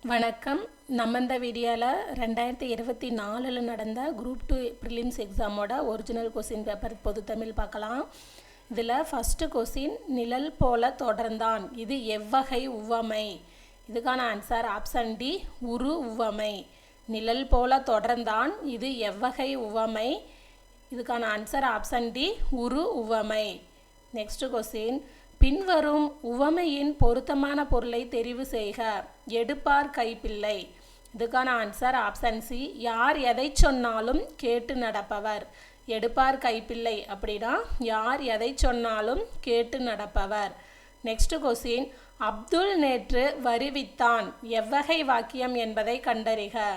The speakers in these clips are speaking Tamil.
வணக்கம். நம்ம இந்த வீடியோவில் 2024 நடந்த குரூப் 2 ப்ரிலிம்ஸ் எக்ஸாமோட ஒரிஜினல் கொஸ்டின் பேப்பர் பொது தமிழ் பார்க்கலாம். இதில் ஃபஸ்ட்டு கொஸ்டின், நிழல் போல தொடர்ந்தான், இது எவ்வகை உவமை? இதுக்கான ஆன்சர் ஆப்ஷன் டி, உரு உவமை. நிழல் போல தொடர்ந்தான், இது எவ்வகை உவமை? இதுக்கான ஆன்சர் ஆப்ஷன் டி, உரு உவமை. நெக்ஸ்ட் கொஸ்டின், பின்வரும் உவமையின் பொருத்தமான பொருளை தெரிவு செய்க. எடுப்பார் கைப்பிள்ளை. இதுக்கான ஆன்சர் ஆப்ஷன் சி, யார் எதை சொன்னாலும் கேட்டு நடப்பவர். எடுப்பார் கைப்பிள்ளை அப்படின்னா யார் எதை சொன்னாலும் கேட்டு நடப்பவர். நெக்ஸ்ட் கொஸ்டின், அப்துல் நேற்று வருவித்தான், எவ்வகை வாக்கியம் என்பதை கண்டறிக.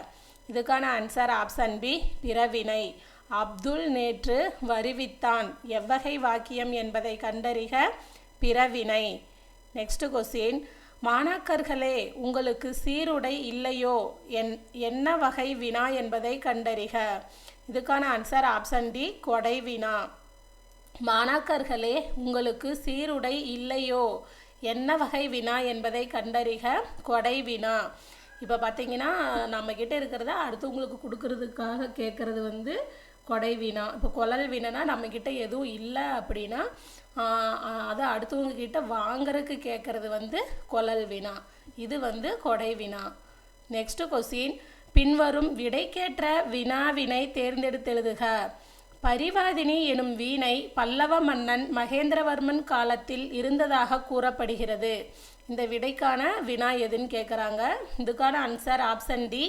இதுக்கான ஆன்சர் ஆப்ஷன் பி, பிறவினை. அப்துல் நேற்று வருவித்தான், எவ்வகை வாக்கியம் என்பதை கண்டறிக, பிறவினை. நெக்ஸ்ட் கொஸ்டின், மாணாக்கர்களே உங்களுக்கு சீருடை இல்லையோ, என்ன வகை வினா என்பதை கண்டறிக. இதுக்கான ஆன்சர் ஆப்ஷன் டி, கொடை வினா. மாணாக்கர்களே உங்களுக்கு சீருடை இல்லையோ, என்ன வகை வினா என்பதை கண்டறிக, கொடை வினா. இப்போ பார்த்தீங்கன்னா நம்மக்கிட்ட இருக்கிறத அடுத்தவங்களுக்கு கொடுக்கறதுக்காக கேட்குறது கொடை வினா. இப்போ கொழல் வினா நம்மக்கிட்ட எதுவும் இல்லை அப்படின்னா அதை அடுத்தவங்க கிட்ட வாங்கறதுக்கு கேட்குறது கொழல் வினா. இது கொடை வினா. நெக்ஸ்ட் கொஸ்டின், பின்வரும் விடைக்கேற்ற வினாவினை தேர்ந்தெடுத்தெழுதுக. பரிவாதினி எனும் வீணை பல்லவ மன்னன் மகேந்திரவர்மன் காலத்தில் இருந்ததாக கூறப்படுகிறது. இந்த விடைக்கான வினா எதுன்னு கேட்குறாங்க. இதுக்கான ஆன்சர் ஆப்ஷன் டி,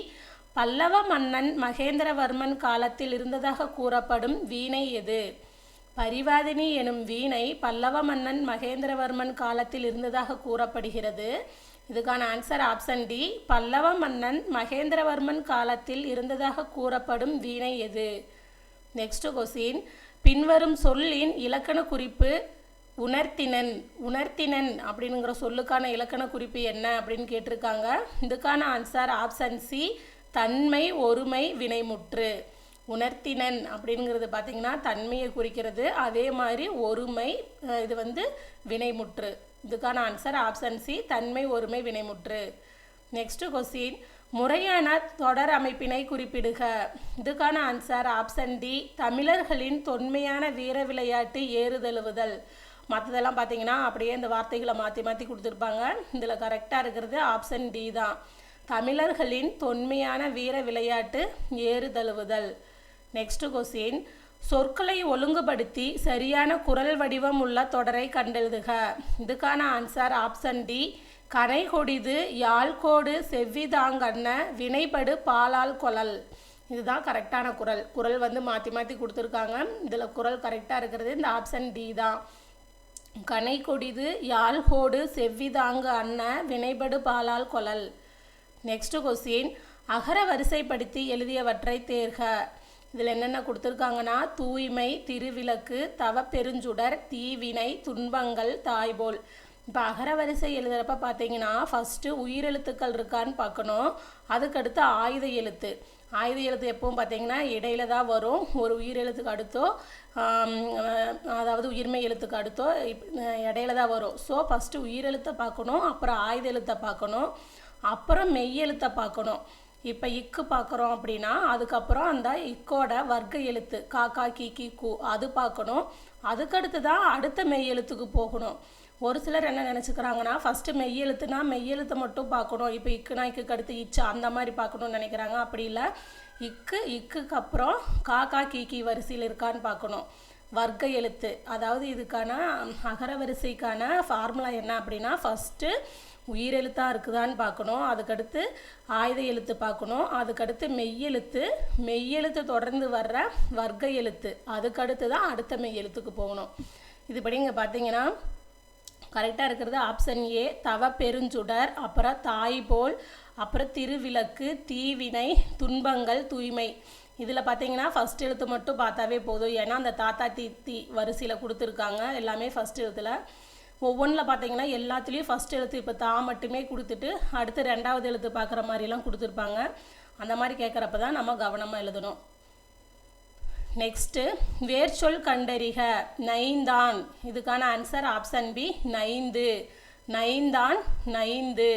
பல்லவ மன்னன் மகேந்திரவர்மன் காலத்தில் இருந்ததாக கூறப்படும் வீணை எது? பரிவாதினி எனும் வீணை பல்லவ மன்னன் மகேந்திரவர்மன் காலத்தில் இருந்ததாக கூறப்படுகிறது. இதுக்கான ஆன்சர் ஆப்ஷன் டி, பல்லவ மன்னன் மகேந்திரவர்மன் காலத்தில் இருந்ததாக கூறப்படும் வீணை எது? நெக்ஸ்ட் கொஸ்டின், பின்வரும் சொல்லின் இலக்கண குறிப்பு உணர்த்தினன். உணர்த்தினன் அப்படிங்கிற சொல்லுக்கான இலக்கண குறிப்பு என்ன அப்படின்னு கேட்டிருக்காங்க. இதுக்கான ஆன்சர் ஆப்ஷன் சி, தன்மை ஒருமை வினைமுற்று. உணர்த்தினன் அப்படிங்கிறது பார்த்திங்கன்னா தன்மையை குறிக்கிறது, அதே மாதிரி ஒருமை இது வினைமுற்று. இதுக்கான ஆன்சர் ஆப்ஷன் சி, தன்மை ஒருமை வினைமுற்று. நெக்ஸ்ட் கொஸ்டின், முறையான தொடர் அமைப்பினை குறிப்பிடுக. இதுக்கான ஆன்சர் ஆப்ஷன் டி, தமிழர்களின் தொன்மையான வீர விளையாட்டு ஏறுதழுவுதல். மற்றதெல்லாம் பார்த்தீங்கன்னா அப்படியே இந்த வார்த்தைகளை மாற்றி மாற்றி கொடுத்துருப்பாங்க. இதில் கரெக்டாக இருக்கிறது ஆப்ஷன் டி தான். தமிழர்களின் தொன்மையான வீர விளையாட்டு ஏறுதழுவுதல். நெக்ஸ்ட் கொஸ்டின், சொற்களை ஒழுங்குபடுத்தி சரியான குரல் வடிவம் உள்ள தொடரை கண்டெழுதுக. இதுக்கான ஆன்சர் ஆப்ஷன் டி, கனை கொடிது யாழ்கோடு செவ்விதாங்கண்ண வினைபடு பாலால் கொழல். இதுதான் கரெக்டான குரல். குரல் மாற்றி மாற்றி கொடுத்துருக்காங்க. இதில் குரல் கரெக்டாக இருக்கிறது இந்த ஆப்ஷன் டி தான். கனை கொடிது யாழ்கோடு செவ்விதாங்கு அண்ண வினைபடு பாலால் கொழல். நெக்ஸ்ட் கொஸ்டின், அகர வரிசைப்படுத்தி எழுதியவற்றை தேர்க. இதில் என்னென்ன கொடுத்துருக்காங்கன்னா தூய்மை, திருவிளக்கு, தவப்பெருஞ்சுடர், தீவினை, துன்பங்கள், தாய்போல். இப்போ அகர வரிசை எழுதுகிறப்ப பார்த்தீங்கன்னா ஃபஸ்ட்டு உயிரெழுத்துக்கள் இருக்கான்னு பார்க்கணும். அதுக்கடுத்து ஆயுத எழுத்து. ஆயுத எழுத்து எப்பவும் பார்த்தீங்கன்னா இடையில தான் வரும். ஒரு உயிரெழுத்துக்கு அடுத்தோ அதாவது உயிர்மை எழுத்துக்கு அடுத்தோ இடையில தான் வரும். ஸோ ஃபஸ்ட்டு உயிரெழுத்தை பார்க்கணும், அப்புறம் ஆயுத எழுத்தை பார்க்கணும், அப்புறம் மெய்யெழுத்தை பார்க்கணும். இப்போ இக்கு பார்க்குறோம் அப்படின்னா அதுக்கப்புறம் அந்த இக்கோட வர்க்க எழுத்து காக்கா கீக்கி கூ அது பார்க்கணும். அதுக்கடுத்து தான் அடுத்த மெய்யெழுத்துக்கு போகணும். ஒரு சிலர் என்ன நினச்சிக்கிறாங்கன்னா ஃபஸ்ட்டு மெய்யெழுத்துனா மெய்யெழுத்தை மட்டும் பார்க்கணும். இப்போ இக்குனா இக்கு அடுத்து இச்சா அந்த மாதிரி பார்க்கணுன்னு நினைக்கிறாங்க. அப்படி இல்லை, இக்குக்கு அப்புறம் காக்கா கீக்கி வரிசையில் இருக்கான்னு பார்க்கணும். வர்க்க எழுத்து, அதாவது இதுக்கான அகர வரிசைக்கான ஃபார்முலா என்ன அப்படின்னா ஃபஸ்ட்டு உயிரெழுத்தாக இருக்குதான்னு பார்க்கணும், அதுக்கடுத்து ஆயுத எழுத்து பார்க்கணும், அதுக்கடுத்து மெய்யெழுத்து தொடர்ந்து வர்ற வர்க்க எழுத்து, அதுக்கடுத்து தான் அடுத்த மெய்யெழுத்துக்கு போகணும். இதுபடி இங்கே பார்த்தீங்கன்னா கரெக்டாக இருக்கிறது ஆப்ஷன் ஏ, தவ பெருஞ்சுடர், அப்புறம் தாய்போல், அப்புறம் திருவிளக்கு, தீவினை, துன்பங்கள், தூய்மை. இதில் பார்த்தீங்கன்னா ஃபஸ்ட் எழுத்து மட்டும் பார்த்தாவே போதும். ஏன்னா அந்த தாத்தா தீ வரிசையில் கொடுத்துருக்காங்க எல்லாமே ஃபஸ்ட் எழுத்தில். ஒவ்வொன்றில் பார்த்தீங்கன்னா எல்லாத்துலேயும் ஃபஸ்ட் எழுத்து இப்போ தா மட்டுமே கொடுத்துட்டு அடுத்து ரெண்டாவது எழுத்து பார்க்குற மாதிரிலாம் கொடுத்துருப்பாங்க. அந்த மாதிரி கேட்குறப்ப தான் நம்ம கவனமாக எழுதணும். நெக்ஸ்ட்டு, வேர்ச்சொல் கண்டறிக. நைந்தான். இதுக்கான ஆன்சர் ஆப்ஷன் பி, நைந்து. நைந்தான், நைந்து.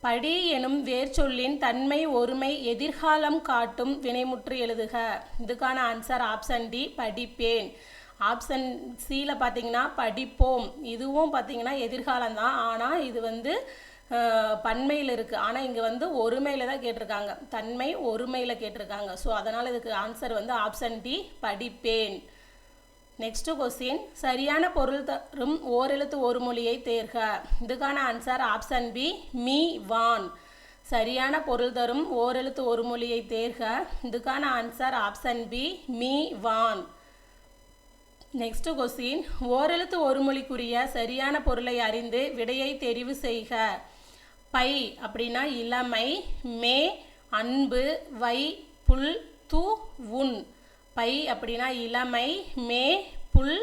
படி எனும் வேர்ச்சொல்லின் தன்மை ஒருமை எதிர்காலம் காட்டும் வினைமுற்று எழுதுக. இதுக்கான ஆன்சர் ஆப்ஷன் டி படிப்பேன். ஆப்ஷன் சியில் பார்த்தீங்கன்னா படிப்போம், இதுவும் பார்த்தீங்கன்னா எதிர்காலம் தான், ஆனால் இது வந்து பன்மையில் இருக்குது. ஆனால் இங்கே வந்து ஒருமையில் தான் கேட்டிருக்காங்க, தன்மை ஒருமையில் கேட்டிருக்காங்க. ஸோ அதனால் இதுக்கு ஆன்சர் வந்து ஆப்ஷன் டி படிப்பேன். நெக்ஸ்ட் கொஸ்டின், சரியான பொருள் தரும் ஓரெழுத்து ஒரு மொழியை தேர்க. இதுக்கான ஆன்சர் ஆப்ஷன் பி மீ வான். சரியான பொருள் தரும் ஓரெழுத்து ஒரு மொழியை தேர்க. இதுக்கான ஆன்சர் ஆப்ஷன் பி மீ வான். நெக்ஸ்ட் கொஸ்டின், ஓரெழுத்து ஒரு மொழிக்குரிய சரியான பொருளை அறிந்து விடையை தெரிவு செய்க. பை அப்படின்னா இளமை, மே அன்பு, வை புல், து உன். பை அப்படின்னா இளமை, மே புல்,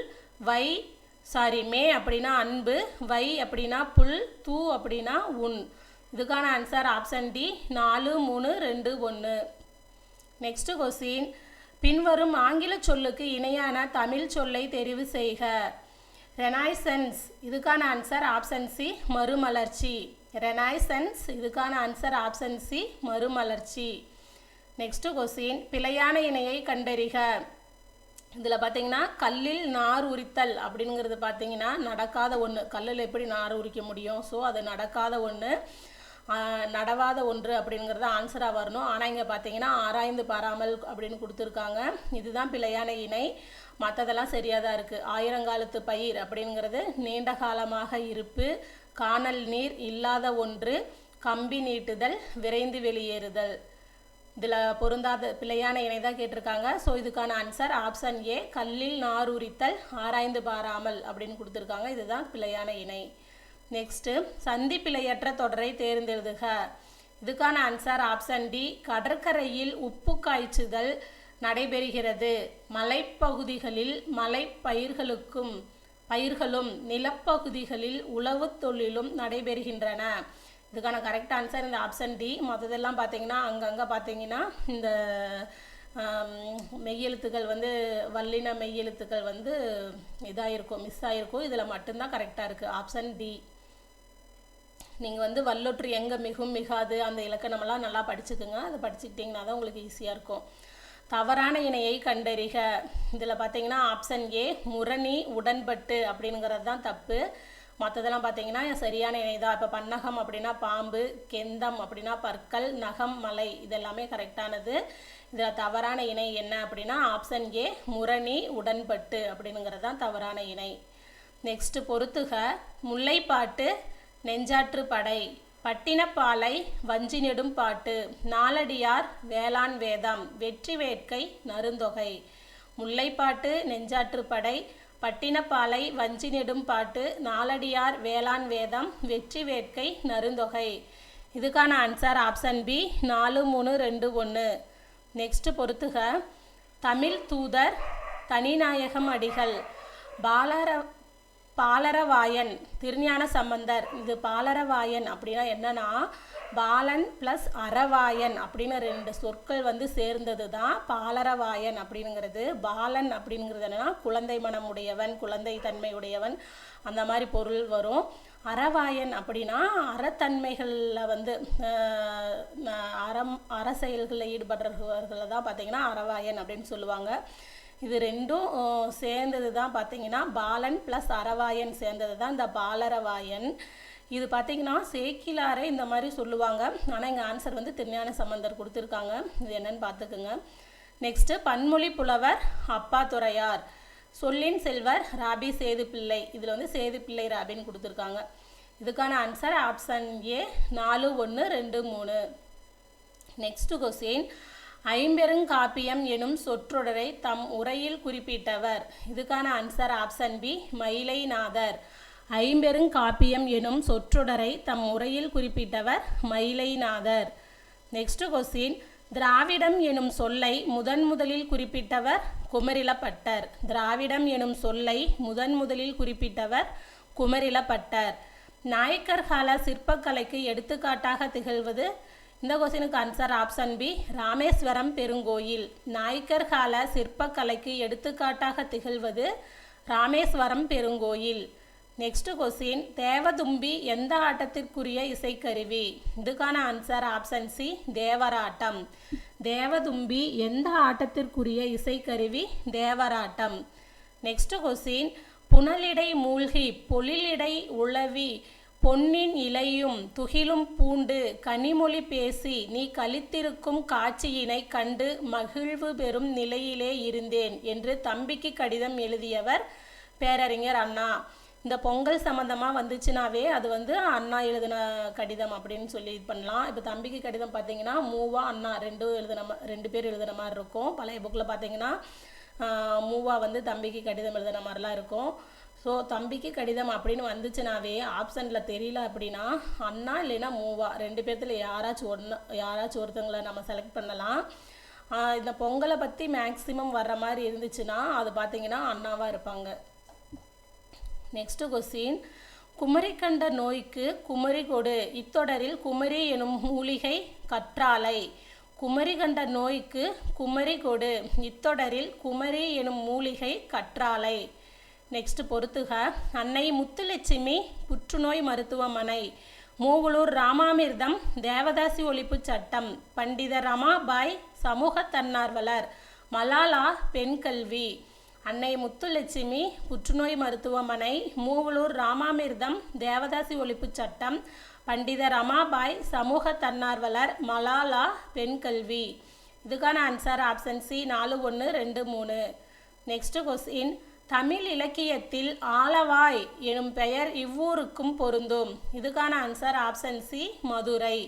மே அப்படின்னா அன்பு, வை அப்படின்னா புல், து அப்படின்னா உன். இதுக்கான answer option D 4, 3, 2, 1. Next question, பின்வரும் ஆங்கில சொல்லுக்கு இணையான தமிழ் சொல்லை தெரிவு செய்க. ரெனைசன்ஸ். இதுக்கான ஆன்சர் ஆப்ஷன் சி மறுமலர்ச்சி. ரெனைசன்ஸ். இதுக்கான ஆன்சர் ஆப்ஷன் சி மறுமலர்ச்சி. நெக்ஸ்ட் கொஸ்டின், பிழையான இணையை கண்டறிக. இதில் பார்த்தீங்கன்னா கல்லில் நார் உரித்தல் அப்படிங்கிறது பார்த்தீங்கன்னா நடக்காத ஒன்று. கல்லில் எப்படி நார் உரிக்க முடியும்? ஸோ அது நடக்காத ஒன்று, நடவாத ஒன்று அப்படிங்கிறது ஆன்சராக வரணும். ஆனால் இங்கே பார்த்தீங்கன்னா ஆராய்ந்து பாராமல் அப்படின்னு கொடுத்துருக்காங்க. இதுதான் பிழையான இணை, மற்றதெல்லாம் சரியாக தான் இருக்குது. ஆயிரங்காலத்து பயிர் அப்படிங்கிறது நீண்ட காலமாக இருப்பு, காணல் நீர், இல்லாத ஒன்று, கம்பி நீட்டுதல், விரைந்து வெளியேறுதல். இதில் பொருந்தாத பிழையான இணை தான் கேட்டிருக்காங்க. ஸோ இதுக்கான ஆன்சர் ஆப்ஷன் ஏ கல்லில் நார் உரித்தல், ஆராய்ந்து பாராமல் அப்படின்னு கொடுத்துருக்காங்க. இதுதான் பிழையான இணை. நெக்ஸ்ட்டு, சந்தி பிழையற்ற தொடரை தேர்ந்தெழுதுக. இதுக்கான ஆன்சர் ஆப்ஷன் டி கடற்கரையில் உப்பு காய்ச்சுதல் நடைபெறுகிறது. மலைப்பகுதிகளில் பயிர்களும் நிலப்பகுதிகளில் உழவு தொழிலும் நடைபெறுகின்றன. இதுக்கான கரெக்ட் ஆன்சர் இந்த ஆப்ஷன் டி. மற்றதெல்லாம் பார்த்தீங்கன்னா அங்கங்கே பார்த்தீங்கன்னா இந்த மெய்யெழுத்துக்கள் வந்து வல்லின மெய்யெழுத்துக்கள் வந்து இதாக இருக்கும், மிஸ் ஆகிருக்கும். இதில் மட்டும்தான் கரெக்டாக இருக்குது ஆப்ஷன் டி. நீங்கள் வந்து வல்லொற்று எங்கே மிகும் மிகாது அந்த இலக்கணமெல்லாம் நல்லா படிச்சுக்குங்க. அதை படிச்சுக்கிட்டிங்கன்னா தான் உங்களுக்கு ஈஸியாக இருக்கும். தவறான இணையை கண்டறிக. இதில் பார்த்தீங்கன்னா ஆப்ஷன் ஏ முரணி, உடன்பட்டு அப்படிங்கிறது தான் தப்பு. மற்றதெல்லாம் பார்த்தீங்கன்னா சரியான இணை தான். இப்போ பன்னகம் அப்படின்னா பாம்பு, கெந்தம் அப்படின்னா பற்கள், நகம் மலை, இதெல்லாமே கரெக்டானது. இதில் தவறான இணை என்ன அப்படின்னா ஆப்ஷன் ஏ முரணி, உடன்பட்டு அப்படிங்கிறது தான் தவறான இணை. நெக்ஸ்ட்டு பொறுத்துக. முல்லைப்பாட்டு, நெஞ்சாற்று படை, பட்டினப்பாலை, வஞ்சி நெடும் பாட்டு, நாலடியார், வேளாண் வேதம், வெற்றி வேட்கை, நருந்தொகை. முல்லைப்பாட்டு, நெஞ்சாற்று படை, பட்டினப்பாலை, வஞ்சி நெடும் பாட்டு, நாலடியார், வேளாண் வேதம், வெற்றி வேட்கை, நருந்தொகை. இதுக்கான ஆன்சர் ஆப்ஷன் பி 4, 3, 2, 1. நெக்ஸ்ட் பொறுத்துக. தமிழ் தூதர், தனிநாயகம் அடிகள், பாலரவாயன், திருஞான சம்பந்தர். இது பாலரவாயன் அப்படின்னா என்னன்னா பாலன் ப்ளஸ் அரவாயன் அப்படின்னு 2 சொற்கள் வந்து சேர்ந்தது தான் பாலரவாயன் அப்படிங்கிறது. பாலன் அப்படிங்கிறது என்னன்னா குழந்தை மனம் உடையவன், குழந்தை தன்மை உடையவன், அந்த மாதிரி பொருள் வரும். அறவாயன் அப்படின்னா அறத்தன்மைகளில் வந்து அற செயல்களில் ஈடுபடுறவர்களை தான் பார்த்திங்கன்னா அறவாயன் அப்படின்னு சொல்லுவாங்க. இது ரெண்டும் சேர்ந்தது தான் பார்த்திங்கன்னா பாலன் ப்ளஸ் அரவாயன் சேர்ந்தது தான் இந்த பாலரவாயன். இது பார்த்திங்கன்னா சேக்கிலாரே இந்த மாதிரி சொல்லுவாங்க. ஆனால் இங்கே ஆன்சர் வந்து திருஞான சம்பந்தர் கொடுத்துருக்காங்க. இது என்னன்னு பார்த்துக்குங்க. நெக்ஸ்ட்டு, பன்மொழி புலவர் அப்பாத்துரையார், சொல்லின் செல்வர் ராபி சேதுப்பிள்ளை. இதில் வந்து சேதுப்பிள்ளை ராபின்னு கொடுத்துருக்காங்க. இதுக்கான answer option A 4, 1, 2, 3. Next question, ஐம்பெருங்காப்பியம் எனும் சொற்றொடரை தம் உரையில் குறிப்பிட்டவர். இதுக்கான ஆன்சர் ஆப்ஷன் பி மயிலைநாதர். ஐம்பெருங்காப்பியம் எனும் சொற்றொடரை தம் உரையில் குறிப்பிட்டவர் மயிலைநாதர். நெக்ஸ்ட் கொஸ்டின், திராவிடம் எனும் சொல்லை முதலில் குறிப்பிட்டவர் குமரிலப்பட்டர். திராவிடம் எனும் சொல்லை முதலில் குறிப்பிட்டவர் குமரிலப்பட்டர். நாயக்கர் கால சிற்பக்கலைக்கு எடுத்துக்காட்டாக திகழ்வது. இந்த கொஸ்டினுக்கு ஆன்சர் ஆப்ஷன் பி ராமேஸ்வரம் பெருங்கோயில். நாயக்கர் கால சிற்பக்கலைக்கு எடுத்துக்காட்டாக திகழ்வது ராமேஸ்வரம் பெருங்கோயில். நெக்ஸ்ட் கொஸ்டின், தேவதும்பி எந்த ஆட்டத்திற்குரிய இசைக்கருவி? இதுக்கான ஆன்சர் ஆப்ஷன் சி, தேவராட்டம். தேவதும்பி எந்த ஆட்டத்திற்குரிய இசைக்கருவி? தேவராட்டம். நெக்ஸ்ட் கொஸ்டின், புனலிடை மூழ்கி பொழிலிடை உளவி பொன்னின் இலையும் துகிலும் பூண்டு கனிமொழி பேசி நீ கழித்திருக்கும் காட்சியினை கண்டு மகிழ்வு பெறும் நிலையிலே இருந்தேன் என்று தம்பிக்கு கடிதம் எழுதியவர் பேரறிஞர் அண்ணா. இந்த பொங்கல் சம்மந்தமாக வந்துச்சுனாவே அது வந்து அண்ணா எழுதின கடிதம் அப்படின்னு சொல்லி இது பண்ணலாம். இப்போ தம்பிக்கு கடிதம் பார்த்தீங்கன்னா மூவா அண்ணா ரெண்டு பேர் எழுதுன மாதிரி இருக்கும். பழைய புக்கில் பார்த்தீங்கன்னா மூவா வந்து தம்பிக்கு கடிதம் எழுதுன மாதிரிலாம் இருக்கும். ஸோ தம்பிக்கு கடிதம் அப்படின்னு வந்துச்சுனாவே ஆப்ஷனில் தெரியல அப்படின்னா அண்ணா இல்லைன்னா மூவா ரெண்டு பேர்த்தில் யாராச்சும் ஒருத்தங்களை நம்ம செலக்ட் பண்ணலாம். இந்த பொங்கலை பற்றி மேக்ஸிமம் வர்ற மாதிரி இருந்துச்சுன்னா அது பார்த்தீங்கன்னா அண்ணாவாக இருப்பாங்க. நெக்ஸ்ட் கொஸ்டின், குமரி கண்ட நோய்க்கு குமரி கொடு இத்தொடரில் குமரி எனும் மூலிகை கற்றாழை. குமரி கண்ட நோய்க்கு குமரி கொடு இத்தொடரில் குமரி எனும் மூலிகை கற்றாழை. நெக்ஸ்ட் பொறுத்துக, அன்னை முத்துலட்சுமி புற்றுநோய் மருத்துவமனை, மூவலூர் ராமாமிர்தம் தேவதாசி ஒழிப்பு சட்டம், பண்டித ரமாபாய் சமூக தன்னார்வலர், மலாலா பெண் கல்வி. அன்னை முத்துலட்சுமி புற்றுநோய் மருத்துவமனை, மூவலூர் ராமாமிர்தம் தேவதாசி ஒழிப்பு சட்டம், பண்டித ரமாபாய் சமூக தன்னார்வலர், மலாலா பெண் கல்வி. இதுக்கான answer option C, 4, 1, 2, 3. Next question, Tamil இலக்கியத்தில் ஆலவாய் எனும் பெயர் இவ்வூருக்கும் பொருந்தும். இதுக்கான answer option C, Madurai.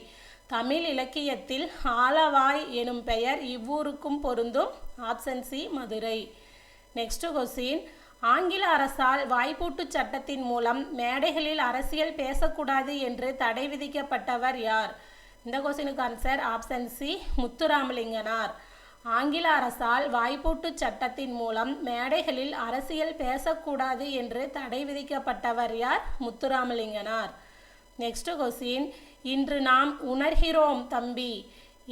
Tamil இலக்கியத்தில் ஆலவாய் எனும் பெயர் இவ்வூருக்கும் பொருந்தும். Option C, Madurai. Next question, ஆங்கில அரசால் வாய்ப்பூட்டு சட்டத்தின் மூலம் மேடைகளில் அரசியல் பேசக்கூடாது என்று தடை விதிக்கப்பட்டவர் யார்? இந்த கொஸ்டினுக்கு ஆன்சர் ஆப்ஷன் சி, முத்துராமலிங்கனார். ஆங்கில அரசால் வாய்ப்பூட்டு சட்டத்தின் மூலம் மேடைகளில் அரசியல் பேசக்கூடாது என்று தடை விதிக்கப்பட்டவர் யார்? முத்துராமலிங்கனார். நெக்ஸ்ட் கொஸ்டின், இன்று நாம் உணர்கிறோம் தம்பி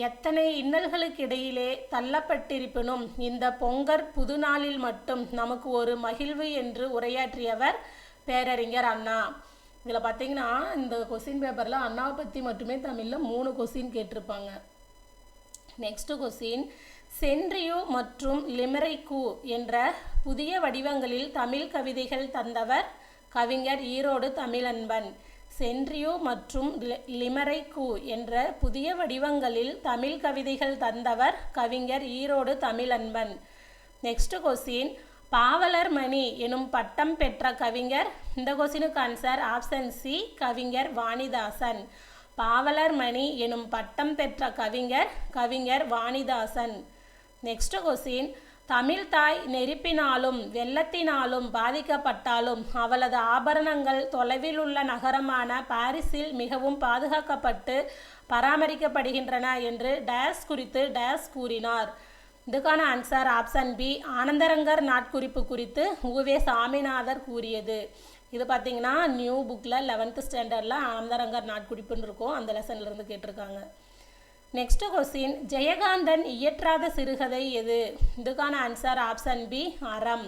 எத்தனை இன்னல்களுக்கு இடையிலே தள்ளப்பட்டிருப்பினும் இந்த பொங்கற் புது நாளில் மட்டும் நமக்கு ஒரு மகிழ்வு என்று உரையாற்றியவர் பேரறிஞர் அண்ணா. இதில் பார்த்தீங்கன்னா இந்த கொஸ்டின் பேப்பரில் அண்ணாவை பற்றி மட்டுமே தமிழில் 3 கொஸ்டின் கேட்டிருப்பாங்க. நெக்ஸ்ட் கொஸ்டின், சென்ட்ரியு மற்றும் லிமெரைக்கு என்ற புதிய வடிவங்களில் தமிழ் கவிதைகள் தந்தவர் கவிஞர் ஈரோடு தமிழன்பன். சென்ட்ரியு மற்றும் லிமெரைக்கு என்ற புதிய வடிவங்களில் தமிழ் கவிதைகள் தந்தவர் கவிஞர் ஈரோடு தமிழன்பன். நெக்ஸ்ட் கொஸ்டின், பாவலர் மணி எனும் பட்டம் பெற்ற கவிஞர். இந்த கொஸ்டினுக்கு ஆன்சர் ஆப்ஷன் சி, கவிஞர் வாணிதாசன். பாவலர் மணி எனும் பட்டம் பெற்ற கவிஞர் வாணிதாசன். நெக்ஸ்ட் கொஸ்டின், தமிழ் தாய் நெருப்பினாலும் வெள்ளத்தினாலும் பாதிக்கப்பட்டாலும் அவளது ஆபரணங்கள் தொலைவில் உள்ள நகரமான பாரிஸில் மிகவும் பாதுகாக்கப்பட்டு பராமரிக்கப்படுகின்றன என்று டேஸ் குறித்து டேஸ் கூறினார். இதுக்கான ஆன்சர் ஆப்ஷன் பி, ஆனந்தரங்கர் நாட்குறிப்பு குறித்து உவே சாமிநாதர் கூறியது. இது பார்த்தீங்கன்னா நியூ புக்கில் 11th ஸ்டாண்டர்டில் ஆனந்தரங்கர் நாட்குறிப்புன்னு இருக்கும், அந்த லெசன்லேருந்து கேட்டிருக்காங்க. நெக்ஸ்ட் கொஸ்டின், ஜெயகாந்தன் இயற்றாத சிறுகதை எது? இதுக்கான ஆன்சர் ஆப்ஷன் பி, அறம்.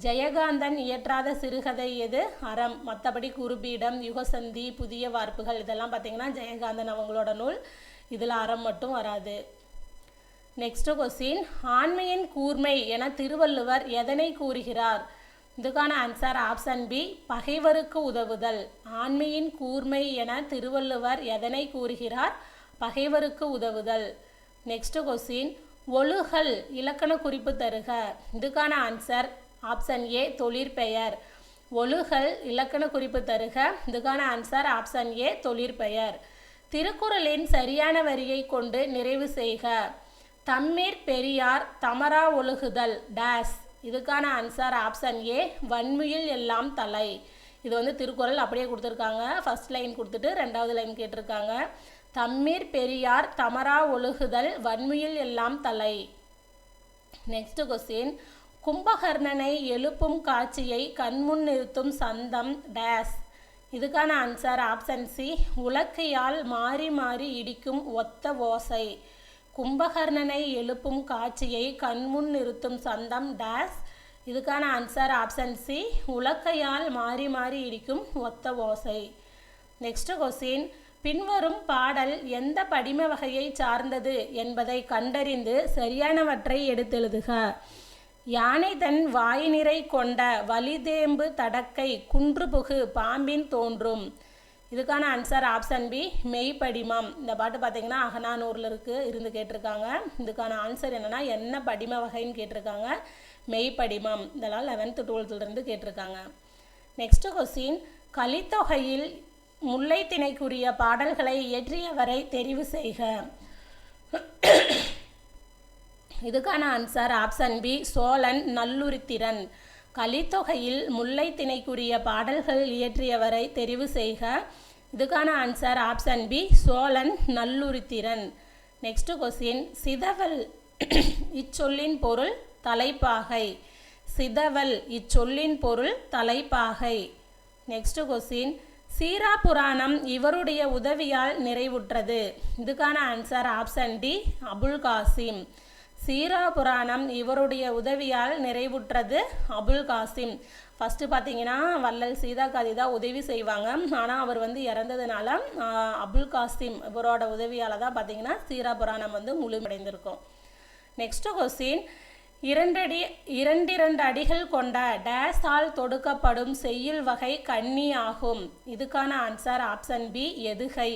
ஜெயகாந்தன் இயற்றாத சிறுகதை எது? அறம். மற்றபடி குருபீடம், யுகசந்தி, புதிய வார்ப்புகள் இதெல்லாம் பார்த்தீங்கன்னா ஜெயகாந்தன் அவங்களோட நூல். இதில் அறம் மட்டும் வராது. நெக்ஸ்ட் கொஸ்டின், ஆண்மையின் கூர்மை என திருவள்ளுவர் எதனை கூறுகிறார்? இதுக்கான ஆன்சர் ஆப்ஷன் பி, பகைவருக்கு உதவுதல். ஆண்மையின் கூர்மை என திருவள்ளுவர் எதனை கூறுகிறார்? பகைவருக்கு உதவுதல். நெக்ஸ்ட் கொஸ்டின், ஒழுகல் இலக்கண குறிப்பு தருக. இதுக்கான ஆன்சர் ஆப்ஷன் ஏ, தொழிற்பெயர். ஒழுகல் இலக்கண குறிப்பு தருக. இதுக்கான ஆன்சர் ஆப்ஷன் ஏ, தொழிற்பெயர். திருக்குறளின் சரியான வரியை கொண்டு நிறைவு செய்க. தம்மீர் பெரியார் தமரா ஒழுகுதல் டேஸ். இதுக்கான ஆன்சர் ஆப்ஷன் ஏ, வன்முயில் எல்லாம் தலை. இது வந்து திருக்குறள் அப்படியே கொடுத்துருக்காங்க. ஃபர்ஸ்ட் லைன் கொடுத்துட்டு 2வது லைன் கேட்டிருக்காங்க. தம்மீர் பெரியார் தமரா ஒழுகுதல் வன்முயில் எல்லாம் தலை. நெக்ஸ்ட் கொஸ்டின், கும்பகர்ணனை எழுப்பும் காட்சியை கண்முன் நிறுத்தும் சந்தம் டேஸ். இதுக்கான ஆன்சர் ஆப்ஷன் சி, உலக்கையால் மாறி மாறி இடிக்கும் ஒத்த ஓசை. கும்பகர்ணனை எழுப்பும் காட்சியை கண்முன் நிறுத்தும் சந்தம் டேஸ். இதுக்கான ஆன்சர் ஆப்ஷன் சி, உலக்கையால் மாறி மாறி இடிக்கும் ஒத்த ஓசை. நெக்ஸ்ட் கொஸ்டின், பின்வரும் பாடல் எந்த படிம வகையை சார்ந்தது என்பதை கண்டறிந்து சரியானவற்றை எடுத்தெழுதுக. யானை தன் வாய்நிறை கொண்ட வலிதேம்பு தடக்கை குன்றுபுகு பாம்பின் தோன்றும். இதுக்கான ஆன்சர் ஆப்ஷன் பி, மெய்ப்படிமம். இந்த பாட்டு பார்த்தீங்கன்னா அகநானூரில் இருந்து கேட்டிருக்காங்க. இதுக்கான ஆன்சர் என்னென்னா என்ன படிம வகைன்னு கேட்டிருக்காங்க, மெய்ப்படிமம். இதெல்லாம் 11th 12th கேட்டிருக்காங்க. நெக்ஸ்ட் கொஸ்டின், கலித்தொகையில் முல்லைத்திணைக்குரிய பாடல்களை இயற்றியவரை தெரிவு செய்க. இதுக்கான answer option B, Cholan Nalluruthiran. கலித்தொகையில் முல்லைத்திணைக்குரிய பாடல்கள் இயற்றியவரை தெரிவு செய்க. இதுக்கான answer option B, Cholan Nalluruthiran. Next question, சிதவல் இச்சொல்லின் பொருள் தலைப்பாகை. சிதவல் இச்சொல்லின் பொருள் தலைப்பாகை. நெக்ஸ்ட் கொஸ்டின், சீராபுராணம் இவருடைய உதவியால் நிறைவுற்றது. இதுக்கான answer option D, Abul Kasim. Seerapuranam இவருடைய உதவியால் நிறைவுற்றது அபுல் காசிம். ஃபஸ்ட்டு பார்த்தீங்கன்னா வள்ளல் சீதாகாதி தான் உதவி செய்வாங்க. ஆனால் அவர் இறந்ததுனால அபுல் காசிம் இவரோட உதவியால் தான் பார்த்தீங்கன்னா சீராபுராணம் முழுமடைந்திருக்கும். நெக்ஸ்ட் கொஸ்டின், இரண்டு அடிகள் கொண்ட டேஸால் தொடுக்கப்படும் செய்யுள் வகை கன்னி ஆகும். இதுக்கான ஆன்சர் ஆப்ஷன் பி, எதுகை.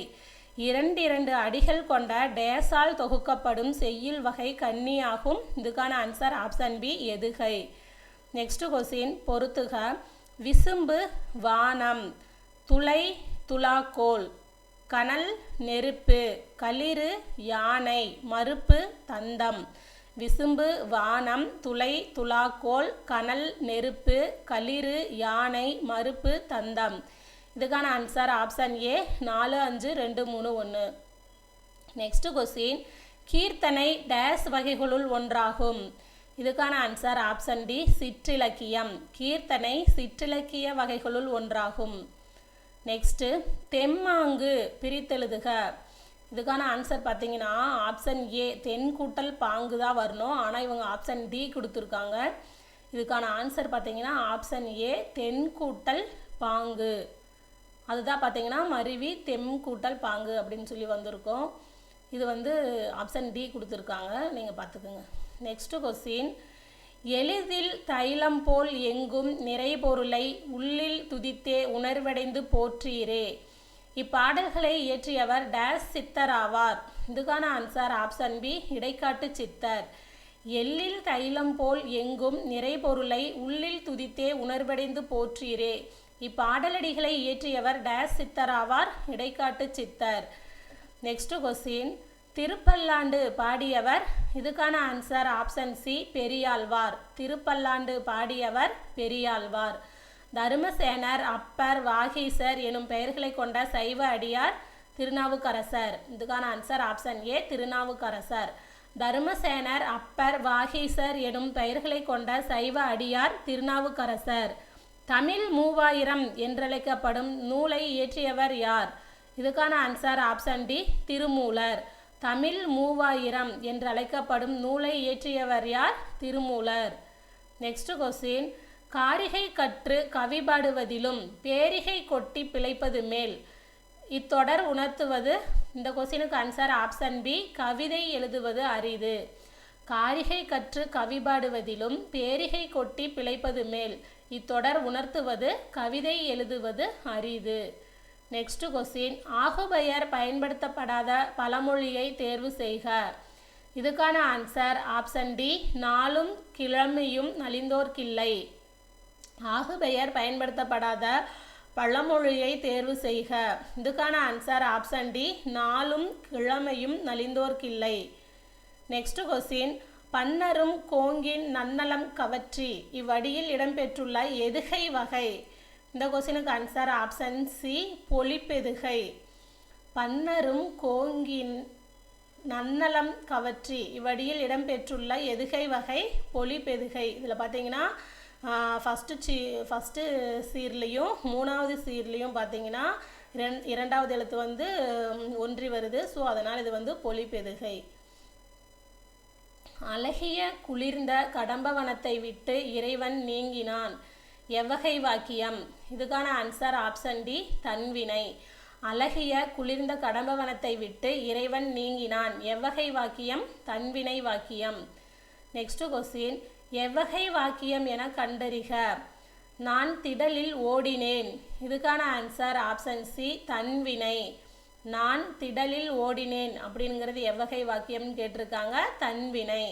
2 அடிகள் கொண்ட டேஸால் தொகுக்கப்படும் செய்யுள் வகை கன்னி ஆகும். இதுக்கான ஆன்சர் ஆப்ஷன் பி, எதுகை. நெக்ஸ்ட் கொஸ்டின், பொறுத்துக. விசும்பு வானம், துளை துலாக்கோல், கனல் நெருப்பு, களிறு யானை, மறுப்பு தந்தம். விசும்பு வானம், துளை துலாக்கோல், கனல் நெருப்பு, களிறு யானை, மறுப்பு தந்தம். இதுக்கான answer option A, 4, 5, 2, 3, 1. Next question, கீர்த்தனை டேஸ் வகைகளுள் ஒன்றாகும். இதுக்கான ஆன்சர் ஆப்ஷன் டி, சிற்றிலக்கியம். கீர்த்தனை சிற்றிலக்கிய வகைகளுள் ஒன்றாகும். நெக்ஸ்ட், தெம்மாங்கு பிரித்தெழுதுக. இதுக்கான ஆன்சர் பார்த்தீங்கன்னா ஆப்ஷன் ஏ, தென் கூட்டல் பாங்கு தான் வரணும். ஆனால் இவங்க ஆப்ஷன் டி கொடுத்துருக்காங்க. இதுக்கான ஆன்சர் பார்த்தீங்கன்னா ஆப்ஷன் ஏ, தென் கூட்டல் பாங்கு. அதுதான் பார்த்தீங்கன்னா மருவி தெம் கூட்டல் பாங்கு அப்படின்னு சொல்லி வந்திருக்கோம். இது ஆப்ஷன் டி கொடுத்துருக்காங்க, நீங்கள் பார்த்துக்குங்க. நெக்ஸ்ட் கொஸ்டின், எளிதில் தைலம் போல் எங்கும் நிறைபொருளை உள்ளில் துதித்தே உணர்வடைந்து போற்றீரே. இப்பாடல்களை இயற்றியவர் டேஸ் சித்தர் ஆவார். இதுக்கான ஆன்சர் ஆப்ஷன் பி, இடைக்காட்டு சித்தர். எள்ளில் தைலம் போல் எங்கும் நிறைபொருளை உள்ளில் துதித்தே உணர்வடைந்து போற்றீரே. இப்பாடலடிகளை இயற்றியவர் டேஸ் சித்தர் ஆவார், இடைக்காட்டு சித்தர். நெக்ஸ்ட் கொஸ்டின், திருப்பல்லாண்டு பாடியவர். இதுக்கான answer option C, Periyalvar. Tiruppallandu பாடியவர் பெரியாழ்வார். தருமசேனர், அப்பர், வாகீசர் எனும் பெயர்களை கொண்ட சைவ அடியார் திருநாவுக்கரசர். இதுக்கான answer option A, Tirunavukkarasar. Dharumasenar, Appar, Vagisar எனும் பெயர்களை கொண்ட சைவ அடியார் திருநாவுக்கரசர். தமிழ் 3000 என்றழைக்கப்படும் நூலை இயற்றியவர் யார்? இதுக்கான answer option D, Tirumular. Tamil 3000 என்றழைக்கப்படும் நூலை இயற்றியவர் யார்? திருமூலர். நெக்ஸ்ட் கொஸ்டின், காரிகை கற்று கவி பாடுவதிலும் பேரிகை கொட்டி பிழைப்பது மேல். இத்தொடர் உணர்த்துவது. இந்த கொஸ்டினுக்கு ஆன்சர் ஆப்ஷன் பி, கவிதை எழுதுவது அரிது. காரிகை கற்று கவி பாடுவதிலும் பேரிகை கொட்டி பிழைப்பது மேல். இத்தொடர் உணர்த்துவது கவிதை எழுதுவது அரிது. நெக்ஸ்ட் கொஸ்டின், ஆகுபெயர் பயன்படுத்தப்படாத பழமொழியை தேர்வு செய்க. இதுக்கான ஆன்சர் ஆப்ஷன் டி, நாளும் கிழமையும் நலிந்தோர்க்கில்லை. ஆகுபெயர் பயன்படுத்தப்படாத பழமொழியை தேர்வு செய்க. இதுக்கான ஆன்சர் ஆப்ஷன் டி, நாளும் கிழமையும் நலிந்தோர்க்கில்லை. நெக்ஸ்ட் கொஸ்டின், பன்னரும் கோங்கின் நன்னலம் கவற்றி இவ்வடியில் இடம்பெற்றுள்ள எதுகை வகை. இந்த கொஸ்டினுக்கு ஆன்சர் ஆப்ஷன் சி, பொலிப்பெதுகை. பன்னரும் கோங்கின் நன்னலம் கவற்றி இவ்வடியில் இடம்பெற்றுள்ள எதுகை வகை பொலிப்பெதுகை. இதில் பார்த்தீங்கன்னா ஃபஸ்ட்டு சீர்லேயும் 3வது சீர்லேயும் பார்த்தீங்கன்னா 2வது எழுத்து ஒன்றி வருது. ஸோ அதனால் இது பொலிப்பெதுகை. அழகிய குளிர்ந்த கடம்பவனத்தை விட்டு இறைவன் நீங்கினான் எவ்வகை வாக்கியம்? இதுக்கான ஆன்சர் ஆப்ஷன் டி, தன்வினை. அழகிய குளிர்ந்த கடம்பவனத்தை விட்டு இறைவன் நீங்கினான் எவ்வகை வாக்கியம்? தன்வினை வாக்கியம். நெக்ஸ்ட் கொஸ்டின், எவ்வகை வாக்கியம் என கண்டறிக. நான் திடலில் ஓடினேன். இதுக்கான ஆன்சர் ஆப்ஷன் சி, தன்வினை. நான் திடலில் ஓடினேன் அப்படிங்கிறது எவ்வகை வாக்கியம்னு கேட்டிருக்காங்க, தன்வினை.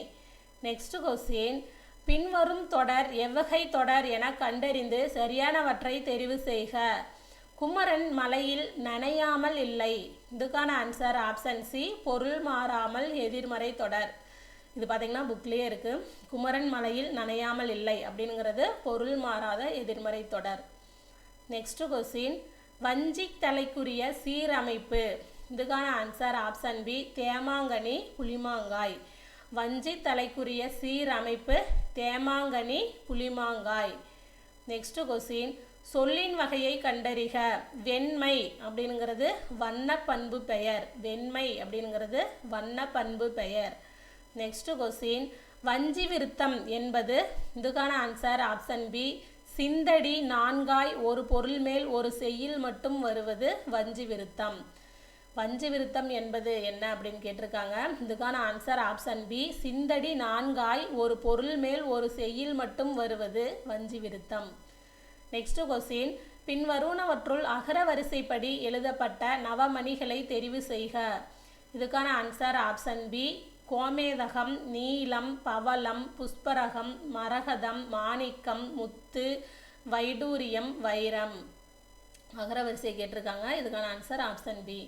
நெக்ஸ்ட் கொஸ்டின், பின்வரும் தொடர் எவ்வகை தொடர் என கண்டறிந்து சரியானவற்றை தெரிவு செய்க. குமரன் மலையில் நனையாமல் இல்லை. இதுக்கான ஆன்சர் ஆப்ஷன் சி, பொருள் மாறாமல் எதிர்மறை தொடர். இது பார்த்திங்கன்னா புக்லேயே இருக்குது. குமரன் மலையில் நனையாமல் இல்லை அப்படிங்கிறது பொருள் மாறாத எதிர்மறை தொடர். நெக்ஸ்ட் கொஸ்டின், வஞ்சி தலைக்குரிய சீரமைப்பு. இதுக்கான ஆன்சர் ஆப்ஷன் பி, தேமாங்கனி புளிமாங்காய். வஞ்சி தலைக்குரிய சீரமைப்பு தேமாங்கனி புளிமாங்காய். நெக்ஸ்ட் கொஸ்டின், சொல்லின் வகையை கண்டறிக. வெண்மை அப்படிங்கிறது வண்ண பண்பு பெயர். வெண்மை அப்படிங்கிறது வண்ண பண்பு பெயர். நெக்ஸ்ட் கொஸ்டின், வஞ்சி விருத்தம் என்பது. இதுக்கான ஆன்சர் ஆப்ஷன் பி, சிந்தடி நான்காய் ஒரு பொருள் மேல் ஒரு செய்யுள் மட்டும் வருவது வஞ்சி விருத்தம். வஞ்சி விருத்தம் என்பது என்ன அப்படின்னு கேட்டிருக்காங்க. இதுக்கான ஆன்சர் ஆப்ஷன் பி, சிந்தடி நான்காய் ஒரு பொருள் மேல் ஒரு செய்யுள் மட்டும் வருவது வஞ்சி விருத்தம். நெக்ஸ்ட் கொஸ்டின், பின்வருவனவற்றுள் அகர வரிசைப்படி எழுதப்பட்ட நவமணிகளை தெரிவு செய்க. இதுக்கான ஆன்சர் ஆப்ஷன் பி, கோமேதகம், நீலம், பவளம், புஷ்பரகம், மரகதம், மாணிக்கம், முத்து, வைடூரியம், வைரம். அகர வரிசை கேட்டிருக்காங்க. இதுக்கான answer option B.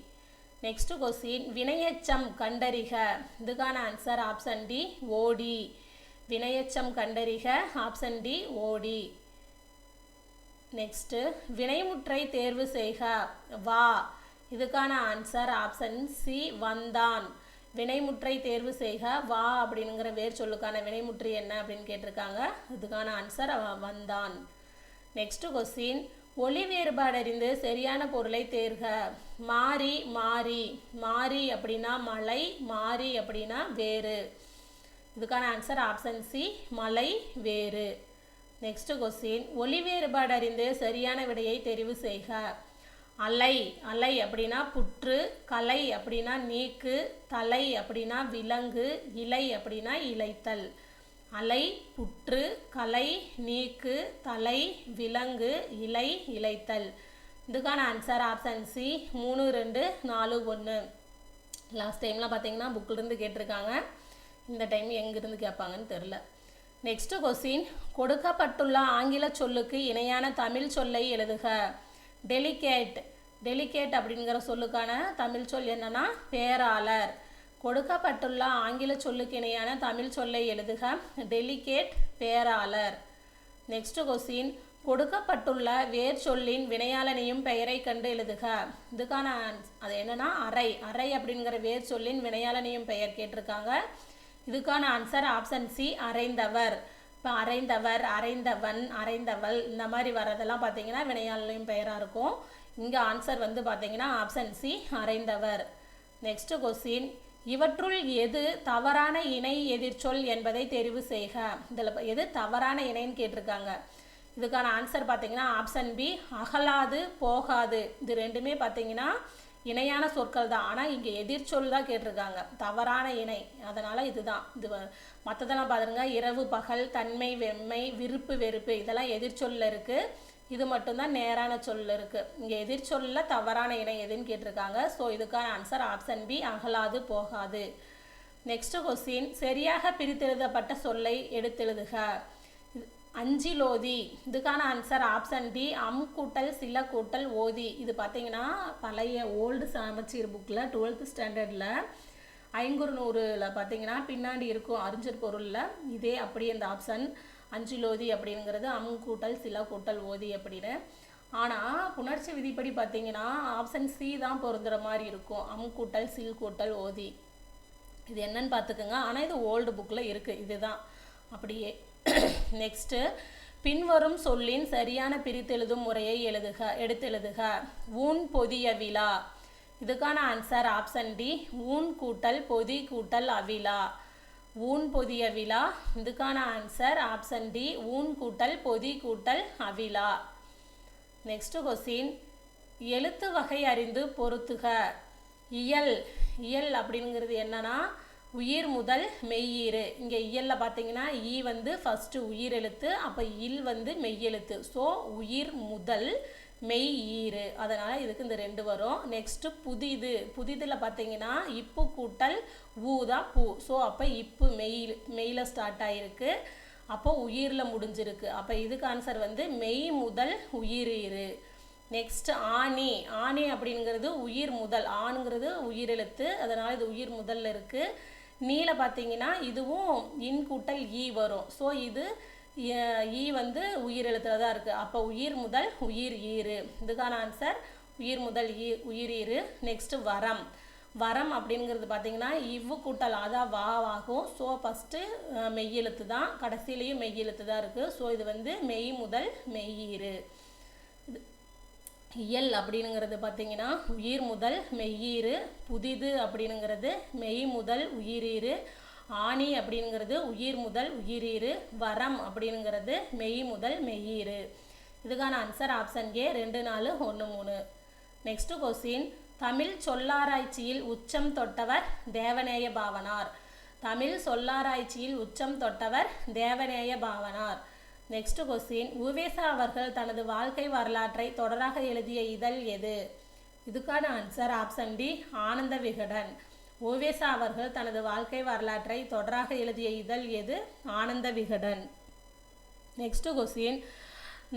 Next question, வினையெச்சம் கண்டறிக. இதுக்கான ஆன்சர் ஆப்ஷன் டி, ஓடி. வினையெச்சம் கண்டறிக, ஆப்ஷன் டி, ஓடி. நெக்ஸ்ட், வினைமுற்றை தேர்வு செய்க. வா. இதுக்கான ஆன்சர் ஆப்ஷன் சி, வந்தான். வினைமுற்றை தேர்வு செய்க. வா அப்படிங்கிற வேர் சொல்லுக்கான வினைமுற்று என்ன அப்படின்னு கேட்டிருக்காங்க. இதுக்கான ஆன்சர் வந்தான். நெக்ஸ்ட் கொஸ்டின், ஒளி வேறுபாடு அறிந்து சரியான பொருளை தேர்க. மாறி மாறி. மாறி அப்படின்னா மலை, மாறி அப்படின்னா வேறு. இதுக்கான ஆன்சர் ஆப்ஷன் சி, மலை வேறு. நெக்ஸ்ட் கொஸ்டின், ஒளி வேறுபாடு அறிந்து சரியான விடையை தெரிவு செய்க. அலை. அலை அப்படின்னா புற்று, கலை அப்படின்னா நீக்கு, தலை அப்படின்னா விலங்கு, இலை அப்படின்னா இலைத்தல். அலை, புற்று, கலை, நீக்கு, தலை, விலங்கு, இலை, இலைத்தல். இதுக்கான ஆன்சர் ஆப்ஷன் சி, 3, 2, 4, 1. லாஸ்ட் டைம்லாம் பார்த்தீங்கன்னா புக்கிலிருந்து கேட்டிருக்காங்க. இந்த டைம் எங்கேருந்து கேட்பாங்கன்னு தெரில. நெக்ஸ்ட் கொஸ்டின், கொடுக்கப்பட்டுள்ள ஆங்கில சொல்லுக்கு இணையான தமிழ் சொல்லை எழுதுக. டெலிகேட். டெலிகேட் அப்படிங்கிற சொல்லுக்கான தமிழ் சொல் என்னன்னா பேராளர். கொடுக்கப்பட்டுள்ள ஆங்கில சொல்லுக்கு இணையான தமிழ் சொல்லை எழுதுக. டெலிகேட், பேராளர். நெக்ஸ்ட் கொஸ்டின், கொடுக்கப்பட்டுள்ள வேர் சொல்லின் வினையாளனையும் பெயரை கண்டு எழுதுக. இதுக்கான அது என்னன்னா அறை. அறை அப்படிங்கிற வேர் சொல்லின் வினையாளனையும் பெயர் கேட்டிருக்காங்க. இதுக்கான ஆன்சர் ஆப்ஷன் சி, அறைந்தவர். இப்போ அறைந்தவர், அறைந்தவன், அறைந்தவள் இந்த மாதிரி வரதெல்லாம் பார்த்தீங்கன்னா வினையாளனையும் பெயராக இருக்கும். இங்கே ஆன்சர் வந்து பார்த்தீங்கன்னா ஆப்ஷன் சி, அறைந்தவர். நெக்ஸ்ட் கொஸ்டின், இவற்றுள் எது தவறான இணை எதிர்ச்சொல் என்பதை தெரிவு செய்க. இதில் எது தவறான இணைன்னு கேட்டிருக்காங்க. இதுக்கான ஆன்சர் பார்த்தீங்கன்னா ஆப்ஷன் பி, அகலாது போகாது. இது ரெண்டுமே பார்த்தீங்கன்னா இணையான சொற்கள் தான். ஆனால் இங்கே எதிர்ச்சொல் தான் கேட்டிருக்காங்க, தவறான இணை. அதனால் இதுதான். இது மற்றதெல்லாம் பாருங்க, இரவு பகல், தன்மை வெம்மை, விருப்பு வெறுப்பு இதெல்லாம் எதிர்ச்சொல்ல இருக்குது. இது மட்டும்தான் நேரான சொல் இருக்குது. இங்கே எதிர்ச்சொல்ல தவறான இணை எதுன்னு கேட்டிருக்காங்க. ஸோ இதுக்கான ஆன்சர் ஆப்ஷன் பி, அகலாது போகாது. நெக்ஸ்ட் கொஸ்டின், சரியாக பிரித்தெழுதப்பட்ட சொல்லை எடுத்தெழுதுக. அஞ்சிலோதி. இதுக்கான ஆன்சர் ஆப்ஷன் டி, அம் கூட்டல் சில கூட்டல் ஓதி. இது பார்த்தீங்கன்னா பழைய ஓல்டு சமச்சீர் புக்கில் 12th ஸ்டாண்டர்டில் ஐங்குறுநூறில் பார்த்தீங்கன்னா பின்னாடி இருக்கும் அறிஞர் பொருளில் இதே அப்படியே இந்த ஆப்ஷன் அஞ்சிலோதி அப்படிங்கிறது அம் கூட்டல் சில கூட்டல் ஓதி அப்படின்னு. ஆனால் புணர்ச்சி விதிப்படி பார்த்தீங்கன்னா ஆப்ஷன் சி தான் பொருந்துகிற மாதிரி இருக்கும், அம் கூட்டல் சில் கூட்டல் ஓதி. இது என்னன்னு பார்த்துக்குங்க. ஆனால் இது ஓல்டு புக்கில் இருக்குது, இதுதான் அப்படியே. நெக்ஸ்ட்டு, பின்வரும் சொல்லின் சரியான பிரித்தெழுதும் முறையை எடுத்தெழுதுக. ஊன் பொதிய விழா. இதுக்கான ஆன்சர் ஆப்ஷன் டி, ஊன் கூட்டல் பொதி கூட்டல் அவிழா. ஊன் பொதிய விழா. இதுக்கான ஆன்சர் ஆப்ஷன் டி, ஊன் கூட்டல் பொதி கூட்டல் அவிழா. நெக்ஸ்ட் கொஸ்டின், எழுத்து வகை அறிந்து பொருத்துக. இயல். இயல் அப்படிங்கிறது என்னன்னா உயிர் முதல் மெய்யீறு. இங்கே இயலில் பார்த்தீங்கன்னா ஈ வந்து ஃபஸ்ட்டு உயிர் எழுத்து, அப்போ இல் வந்து மெய்யெழுத்து. ஸோ உயிர் முதல் மெய் ஈறு, அதனால் இதுக்கு இந்த 2 வரும். நெக்ஸ்ட்டு புதிது. புதிதில் பார்த்தீங்கன்னா இப்பு கூட்டல் ஊ தான் பூ. ஸோ அப்போ இப்பு மெய்யில் ஸ்டார்ட் ஆகிருக்கு, அப்போ உயிரில் முடிஞ்சிருக்கு. அப்போ இதுக்கு ஆன்சர் வந்து மெய் முதல் உயிர் ஈறு. நெக்ஸ்ட் ஆணி. ஆணி அப்படிங்கிறது உயிர் முதல், ஆணுங்கிறது உயிரெழுத்து, அதனால் இது உயிர் முதல்ல இருக்குது. நீல பார்த்தீங்கன்னா இதுவும் இன் கூட்டல் ஈ வரும். ஸோ இது ஈ வந்து உயிரெழுத்தில் தான் இருக்குது, அப்போ உயிர் முதல் உயிர் ஈறு. இதுக்கான ஆன்சர் உயிர் முதல் உயிர் ஈறு. நெக்ஸ்ட்டு வரம். வரம் அப்படிங்கிறது பார்த்தீங்கன்னா இவ்வு கூட்டல் அதான் வா ஆகும். ஸோ ஃபஸ்ட்டு மெய்யெழுத்து தான், கடைசியிலையும் மெய்யெழுத்து தான் இருக்குது. ஸோ இது வந்து மெய் முதல் மெய்யீறு. இயல் அப்படிங்கிறது பார்த்தீங்கன்னா உயிர் முதல் மெய்யீறு. புதிது அப்படிங்கிறது மெய் முதல் உயிரீறு. ஆணி அப்படிங்கிறது உயிர் முதல் உயிரீறு. வரம் அப்படிங்கிறது மெய் முதல் மெய்யீறு. இதுக்கான answer option A 2, 4, 1, 3. Next question, Tamil சொல்லாராய்ச்சியில் உச்சம் தொட்டவர் தேவநேய பாவனார். தமிழ் சொல்லாராய்ச்சியில் உச்சம் தொட்டவர் தேவநேய பாவனார். நெக்ஸ்ட் கொஸ்டின், உவேசா அவர்கள் தனது வாழ்க்கை வரலாற்றை தொடராக எழுதிய இதழ் எது? இதுக்கான answer option D, Ananda Vikatan. U. Ve. Sa. அவர்கள் தனது வாழ்க்கை வரலாற்றை தொடராக எழுதிய இதழ் எது? ஆனந்த விகடன். நெக்ஸ்ட் கொஸ்டின்,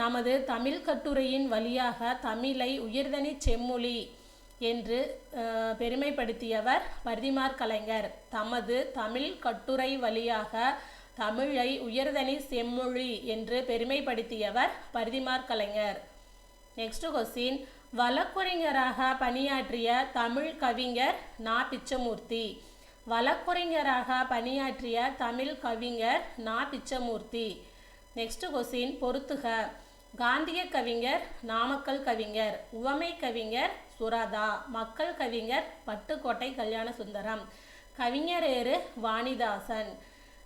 நமது தமிழ் கட்டுரையின் வழியாக தமிழை உயர்தனி செம்மொழி என்று பெருமைப்படுத்தியவர் பரிதிமாற் கலைஞர். தமது தமிழ் கட்டுரை வழியாக தமிழை உயர்தனி செம்மொழி என்று பெருமைப்படுத்தியவர் பரிதிமாற் கலைஞர். நெக்ஸ்ட் கொஸ்டின், வழக்குரைஞராக பணியாற்றிய தமிழ் கவிஞர் நா. பிச்சமூர்த்தி. வழக்குரைஞராக பணியாற்றிய தமிழ் கவிஞர் நா. பிச்சமூர்த்தி. நெக்ஸ்ட் கொஸ்டின், பொறுத்துக. காந்திய கவிஞர் நாமக்கல் கவிஞர். உவமை கவிஞர் சுரதா. மக்கள் கவிஞர் பட்டுக்கோட்டை கல்யாண சுந்தரம். கவிஞரேறு வாணிதாசன்.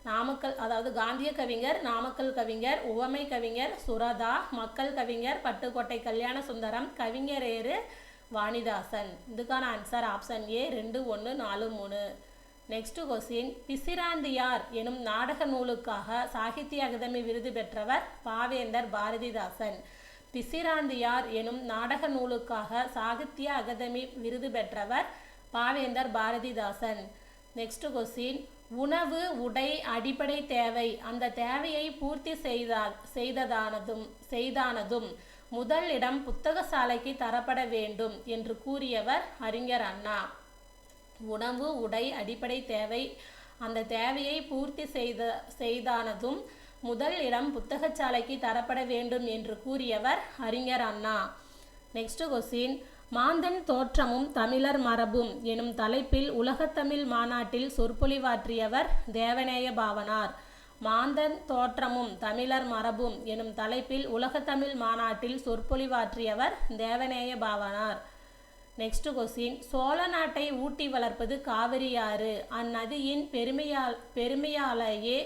நாமக்கல் அதாவது காந்திய கவிஞர் நாமக்கல் கவிஞர், உவமை கவிஞர் சுரதா, மக்கள் கவிஞர் பட்டுக்கோட்டை கல்யாண சுந்தரம், கவிஞரேறு வாணிதாசன். இதுக்கான answer option A 2, 1, 4, 3. Next question, Pisiranthaiyar எனும் நாடக நூலுக்காக சாகித்ய அகாதமி விருது பெற்றவர் பாவேந்தர் பாரதிதாசன். பிசிராந்தியார் எனும் நாடக நூலுக்காக சாகித்ய அகாதமி விருது பெற்றவர் பாவேந்தர் பாரதிதாசன். நெக்ஸ்ட் கொஸ்டின், உணவு உடை அடிப்படை தேவை, அந்த தேவையை பூர்த்தி செய்தானதும் முதல் இடம் புத்தக சாலைக்கு தரப்பட வேண்டும் என்று கூறியவர் அறிஞர் அண்ணா. உணவு உடை அடிப்படை தேவை, அந்த தேவையை பூர்த்தி செய்தானதும் முதல் இடம் புத்தகச்சாலைக்கு தரப்பட வேண்டும் என்று கூறியவர் அறிஞர் அண்ணா. நெக்ஸ்ட் கொஸ்டின், மாந்தன் தோற்றமும் தமிழர் மரபும் எனும் தலைப்பில் உலகத்தமிழ் மாநாட்டில் சொற்பொழிவாற்றியவர் தேவநேய பாவனார். மாந்தன் தோற்றமும் தமிழர் மரபும் எனும் தலைப்பில் உலகத்தமிழ் மாநாட்டில் சொற்பொழிவாற்றியவர் தேவநேய பாவனார். நெக்ஸ்ட் கொஸ்டின், சோழ நாட்டை ஊட்டி வளர்ப்பது காவிரியாறு, அந்நதியின் பெருமையாலேயே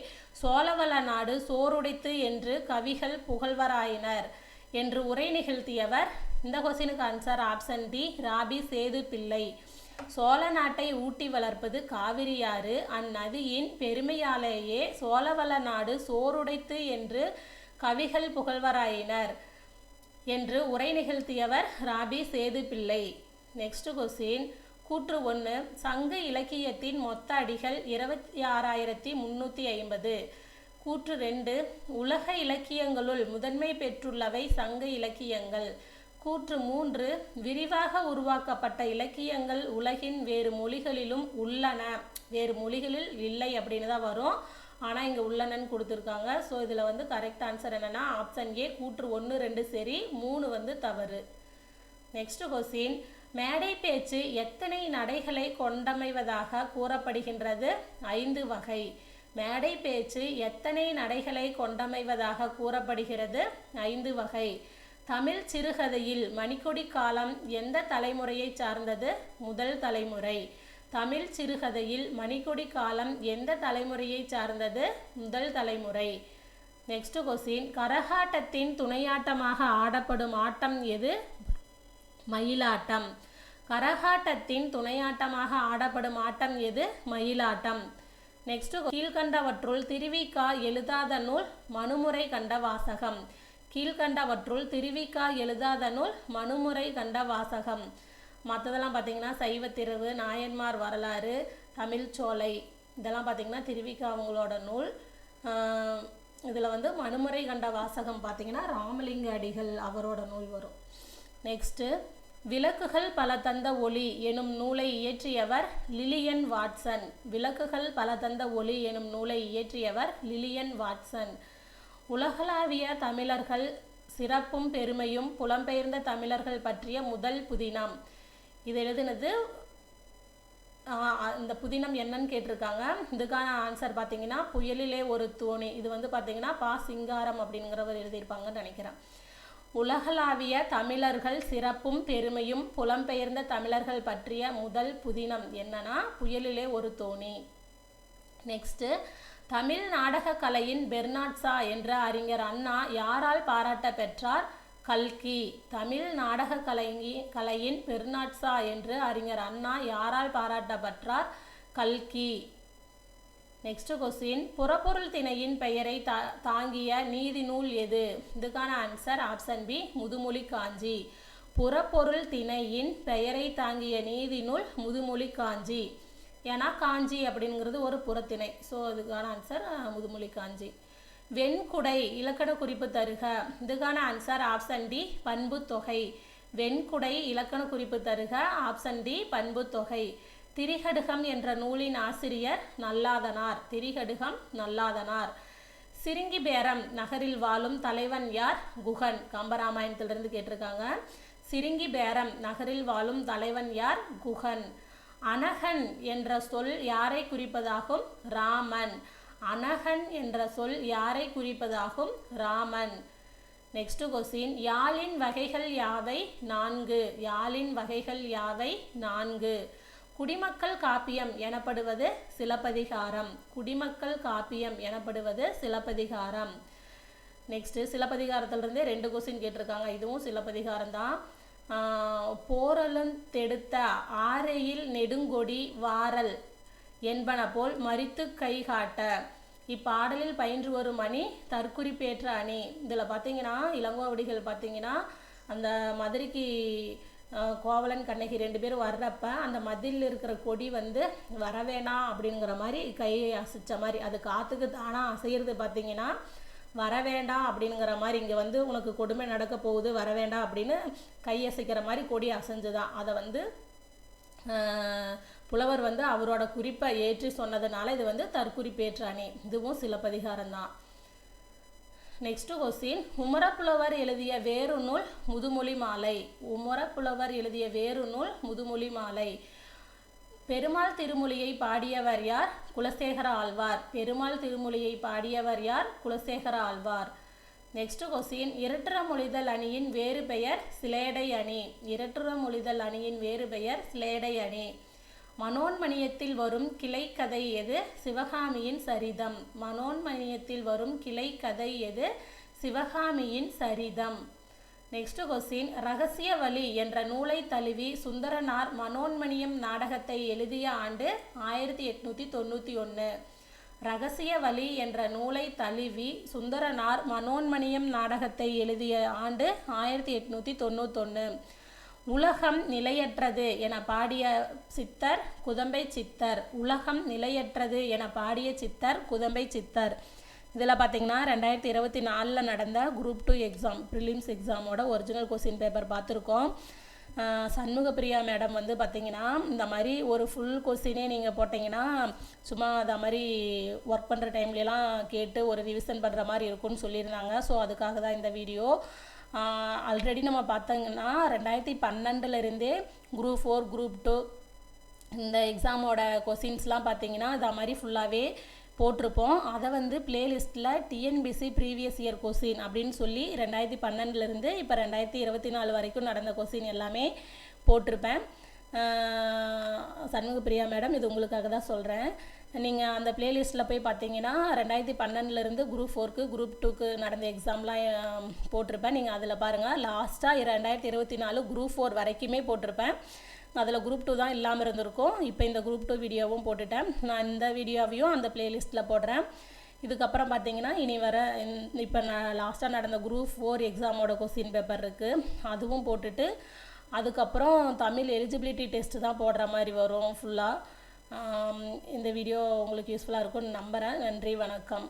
சோழவள நாடு சோறுடைத்து என்று கவிகள் புகழ்வராயினர் என்று உரை நிகழ்த்தியவர். இந்த கொஸ்டினுக்கு answer option D, Rapi Sethu Pillai. Chola நாட்டை ஊட்டி வளர்ப்பது காவிரியாறு, அந்நதியின் பெருமையாலேயே சோழவள நாடு சோறுடைத்து என்று கவிகள் புகழ்வராயினர் என்று உரை நிகழ்த்தியவர் ராபி சேது பிள்ளை. நெக்ஸ்ட் கொஸ்டின், கூற்று 1, சங்க இலக்கியத்தின் மொத்த அடிகள் 26,350. கூற்று 2, உலக இலக்கியங்களுள் முதன்மை பெற்றுள்ளவை சங்க இலக்கியங்கள். கூற்று 3, விரிவாக உருவாக்கப்பட்ட இலக்கியங்கள் உலகின் வேறு மொழிகளிலும் உள்ளன, வேறு மொழிகளில் இல்லை அப்படின்னு தான் வரும், ஆனால் இங்கே உள்ளனன்னு கொடுத்துருக்காங்க. ஸோ இதில் வந்து கரெக்ட் ஆன்சர் என்னென்னா ஆப்ஷன் ஏ, கூற்று 1, 2 சரி, 3 வந்து தவறு. நெக்ஸ்ட் கொஸ்டின், மேடை பேச்சு எத்தனை நடைகளை கொண்டமைவதாக கூறப்படுகின்றது? 5 வகை. மேடை பேச்சு எத்தனை நடைகளை கொண்டமைவதாக கூறப்படுகிறது? 5 வகை. தமிழ் சிறுகதையில் மணிக்கொடி காலம் எந்த தலைமுறையை சார்ந்தது? முதல் தலைமுறை. தமிழ் சிறுகதையில் மணிக்கொடி காலம் எந்த தலைமுறையை சார்ந்தது? முதல் தலைமுறை. நெக்ஸ்ட் கொஸ்டின், கரகாட்டத்தின் துணையாட்டமாக ஆடப்படும் ஆட்டம் எது? மயிலாட்டம். கரகாட்டத்தின் துணையாட்டமாக ஆடப்படும் ஆட்டம் எது? மயிலாட்டம். நெக்ஸ்ட், கீழ்கண்டவற்றுள் திருவிக்கா எழுதாத நூல் மனுமுறை கண்ட வாசகம். கீழ்கண்டவற்றுள் திருவிக்கா எழுதாத நூல் மனுமுறை கண்ட வாசகம். மற்றதெல்லாம் பார்த்தீங்கன்னா சைவத்திருவு, நாயன்மார் வரலாறு, தமிழ்ச்சோலை, இதெல்லாம் பார்த்தீங்கன்னா திருவிக்கா அவங்களோட நூல். இதில் வந்து மனுமுறை கண்ட வாசகம் பார்த்தீங்கன்னா ராமலிங்க அடிகள் அவரோட நூல் வரும். நெக்ஸ்ட்டு, விளக்குகள் பல தந்த ஒளி எனும் நூலை இயற்றியவர் லிலியன் வாட்சன். விளக்குகள் பல தந்த ஒளி எனும் நூலை இயற்றியவர் லிலியன் வாட்சன். உலகளாவிய தமிழர்கள் சிறப்பும் பெருமையும் புலம்பெயர்ந்த தமிழர்கள் பற்றிய முதல் புதினம். இது எழுதினது, இந்த புதினம் என்னன்னு கேட்டிருக்காங்க. இதுக்கான ஆன்சர் பார்த்தீங்கன்னா புயலிலே ஒரு தோணி. இது வந்து பார்த்தீங்கன்னா பா. சிங்காரம் அப்படிங்கிறவர் எழுதியிருப்பாங்கன்னு நினைக்கிறேன். உலகளாவிய தமிழர்கள் சிறப்பும் பெருமையும் புலம்பெயர்ந்த தமிழர்கள் பற்றிய முதல் புதினம் என்னன்னா புயலிலே ஒரு தோணி. நெக்ஸ்ட்டு, தமிழ் நாடக கலையின் பெர்னாட்ஷா என்ற அறிஞர் அண்ணா யாரால் பாராட்ட பெற்றார்? கல்கி. தமிழ் நாடக கலையின் பெர்னாட்ஷா என்று அறிஞர் அண்ணா யாரால் பாராட்ட பெற்றார்? கல்கி. நெக்ஸ்ட் கொஸ்டின், புறப்பொருள் திணையின் பெயரை தாங்கிய நீதி நூல் எது? இதுக்கான ஆன்சர் ஆப்ஷன் பி, முதுமொழி காஞ்சி. புறப்பொருள் திணையின் பெயரை தாங்கிய நீதி நூல் முதுமொழி காஞ்சி. ஏன்னா காஞ்சி அப்படிங்கிறது ஒரு புறத்திணை. ஸோ இதுக்கான ஆன்சர் முதுமொழி காஞ்சி. வெண்குடை இலக்கண குறிப்பு தருக. இதுக்கான ஆன்சர் ஆப்ஷன் டி, பண்பு தொகை. வெண்குடை இலக்கண குறிப்பு தருக. ஆப்ஷன் டி, பண்பு தொகை. திரிகடுகம் என்ற நூலின் ஆசிரியர் நல்லாதனார். திரிகடுகம் நல்லாதனார். சிரிங்கிபேரம் நகரில் வாழும் தலைவன் யார்? குகன். கம்பராமாயணத்திலிருந்து கேட்டிருக்காங்க. சிரிங்கிபேரம் நகரில் வாழும் தலைவன் யார்? குகன். அனகன் என்ற சொல் யாரை குறிப்பதாகும்? ராமன். அனகன் என்ற சொல் யாரை குறிப்பதாகும்? ராமன். நெக்ஸ்ட் கொஸ்டின், யாழின் வகைகள் யாவை? 4. யாழின் வகைகள் யாவை? 4. குடிமக்கள் காப்பியம் எனப்படுவது சிலப்பதிகாரம். குடிமக்கள் காப்பியம் எனப்படுவது சிலப்பதிகாரம். நெக்ஸ்ட், சிலப்பதிகாரத்திலிருந்து 2 கொஸ்டின் கேட்டிருக்காங்க. இதுவும் சிலப்பதிகாரம் தான். போரலுந்தெடுத்த ஆரையில் நெடுங்கொடி வாரல் என்பன போல் மறித்து கை காட்ட. இப்பாடலில் பயின்று வரும் அணி தற்குறிப்பேற்ற அணி. இதில் பார்த்தீங்கன்னா இளங்கோவடிகள் பார்த்தீங்கன்னா அந்த மதுரைக்கு கோவலன் கண்ணகி 2 பேரும் வர்றப்ப அந்த மதிலில் இருக்கிற கொடி வந்து வரவேணாம் அப்படிங்கிற மாதிரி கையை அசைச்ச மாதிரி, அது காற்றுக்கு தானாக அசைகிறது பார்த்தீங்கன்னா வரவேண்டாம் அப்படிங்கிற மாதிரி, இங்கே வந்து உனக்கு கொடுமை நடக்க போகுது வரவேண்டாம் அப்படின்னு கை அசைக்கிற மாதிரி கொடி அசைஞ்சுதான். அதை வந்து புலவர் வந்து அவரோட குறிப்பை ஏற்றி சொன்னதுனால இது வந்து தற்குறிப்பேற்ற அணி. இதுவும் சிலப்பதிகாரம் தான். நெக்ஸ்ட் கொஸ்டின், உமரப்புலவர் எழுதிய வேறு நூல் முதுமொழி மாலை. உமரப்புலவர் எழுதிய வேறு நூல் முதுமொழி மாலை. பெருமாள் திருமொழியை பாடியவர் யார்? குலசேகர ஆழ்வார். பெருமாள் திருமொழியை பாடியவர் யார்? குலசேகர ஆழ்வார். நெக்ஸ்ட் கொஸ்டின், இரட்டுறமொழிதல் அணியின் வேறு பெயர் சிலேடை அணி. இரட்டுறமொழிதல் அணியின் வேறு பெயர் சிலேடை அணி. மனோன்மணியத்தில் வரும் கிளை கதை எது? சிவகாமியின் சரிதம். மனோன்மணியத்தில் வரும் கிளை கதை எது? சிவகாமியின் சரிதம். நெக்ஸ்ட் கொஸ்டின், ரகசிய வழி என்ற நூலை தழுவி சுந்தரனார் மனோன்மணியம் நாடகத்தை எழுதிய ஆண்டு 1891. ரகசிய வழி என்ற நூலை தழுவி சுந்தரனார் மனோன்மணியம் நாடகத்தை எழுதிய ஆண்டு 1891. உலகம் நிலையற்றது என பாடிய சித்தர் குதம்பை சித்தர். உலகம் நிலையற்றது என பாடிய சித்தர் குதம்பை சித்தர். இதில் பார்த்தீங்கன்னா 2024 நடந்த குரூப் 2 எக்ஸாம் ப்ரிலிம்ஸ் எக்ஸாமோட ஒரிஜினல் கொஸ்டின் பேப்பர் பார்த்துருக்கோம். சண்முகப்பிரியா மேடம் வந்து பார்த்திங்கன்னா இந்த மாதிரி ஒரு ஃபுல் கொஸ்டினே நீங்கள் போட்டிங்கன்னா சும்மா அதை மாதிரி ஒர்க் பண்ணுற டைம்லலாம் கேட்டு ஒரு ரிவிஷன் பண்ணுற மாதிரி இருக்கும்னு சொல்லியிருந்தாங்க. ஸோ அதுக்காக தான் இந்த வீடியோ. ஆல்ரெடி நம்ம பார்த்தோங்கன்னா 2012 குரூப் 4 குரூப் 2 இந்த எக்ஸாமோட கொஸ்டின்ஸ்லாம் பார்த்தீங்கன்னா இதை மாதிரி ஃபுல்லாகவே போட்டிருப்போம். அதை வந்து பிளேலிஸ்ட்டில் டிஎன்பிசி ப்ரீவியஸ் இயர் கொஸ்டின் அப்படின்னு சொல்லி 2012 இப்போ 2024 வரைக்கும் நடந்த கொஸ்டின் எல்லாமே போட்டிருப்பேன். சண்முகப்பிரியா மேடம், இது உங்களுக்காக தான் சொல்கிறேன். நீங்கள் அந்த ப்ளேலிஸ்ட்டில் போய் பார்த்தீங்கன்னா 2012 குரூப் 4க்கு குரூப் 2க்கு நடந்த எக்ஸாம்லாம் போட்டிருப்பேன். நீங்கள் அதில் பாருங்கள். லாஸ்ட்டாக 2024 குரூப் 4 வரைக்குமே போட்டிருப்பேன். அதில் குரூப் 2 தான் இல்லாமல் இருந்திருக்கும். இப்போ இந்த குரூப் 2 வீடியோவும் போட்டுட்டேன். நான் இந்த வீடியோவையும் அந்த ப்ளேலிஸ்ட்டில் போடுறேன். இதுக்கப்புறம் பார்த்தீங்கன்னா இனி வர இப்போ நான் லாஸ்ட்டாக நடந்த குரூப் 4 எக்ஸாமோட கொஸ்டின் பேப்பர் இருக்குது, அதுவும் போட்டுட்டு அதுக்கப்புறம் தமிழ் எலிஜிபிலிட்டி டெஸ்ட்டு தான் போடுற மாதிரி வரும் ஃபுல்லாக. இந்த வீடியோ உங்களுக்கு யூஸ்ஃபுல்லாக இருக்கும்னு நம்புகிறேன். நன்றி, வணக்கம்.